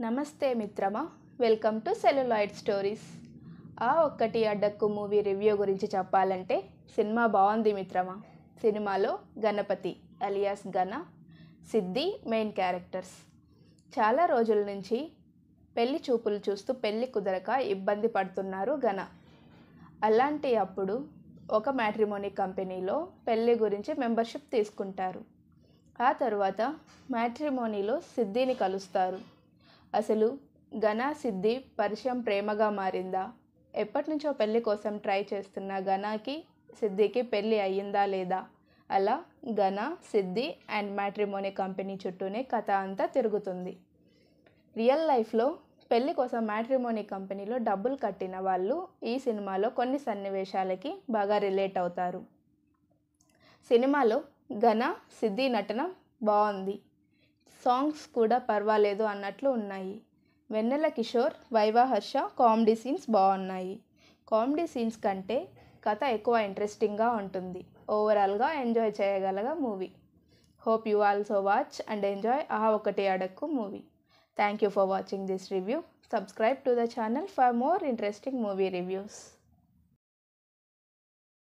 నమస్తే మిత్రమా, welcome to celluloid stories. ఆ ఒక్కటి అడ్డక్కు మూవీ రివ్యూ గురించి చెప్పాలంటే సినిమా బాగుంది మిత్రమా. సినిమాలో గణపతి అలియాస్ గణ, సిద్ధి మెయిన్ క్యారెక్టర్స్. చాలా రోజుల నుంచి పెళ్లి చూపులు చూస్తూ పెళ్లి కుదరక ఇబ్బంది పడుతున్నారు గణ. అలాంటి అప్పుడు ఒక మ్యాట్రిమోనీ కంపెనీలో పెళ్లి గురించి మెంబర్షిప్ తీసుకుంటారు. ఆ తర్వాత మ్యాట్రిమోనీలో సిద్ధిని కలుస్తారు. అసలు గణ సిద్ధి పరిచయం ప్రేమగా మారిందా? ఎప్పటి నుంచో పెళ్లి కోసం ట్రై చేస్తున్న గణకి సిద్ధికి పెళ్ళి అయ్యిందా లేదా? అలా గణ, సిద్ధి అండ్ మ్యాట్రిమోనీ కంపెనీ చుట్టూనే కథ అంతా తిరుగుతుంది. రియల్ లైఫ్లో పెళ్లి కోసం మ్యాట్రిమోనీ కంపెనీలో డబ్బులు కట్టిన వాళ్ళు ఈ సినిమాలో కొన్ని సన్నివేశాలకి బాగా రిలేట్ అవుతారు. సినిమాలో గణ, సిద్ధి నటన బాగుంది. సాంగ్స్ కూడా పర్వాలేదు అన్నట్లు ఉన్నాయి. వెన్నెల కిషోర్, వైవా హర్ష కామెడీ సీన్స్ బాగున్నాయి. కామెడీ సీన్స్ కంటే కథ ఎక్కువ ఇంట్రెస్టింగ్గా ఉంటుంది. ఓవరాల్గా ఎంజాయ్ చేయగలగా movie. Hope you also watch and enjoy ఆ Okati Adakku movie. Thank you for watching this review. Subscribe to the channel for more interesting movie reviews.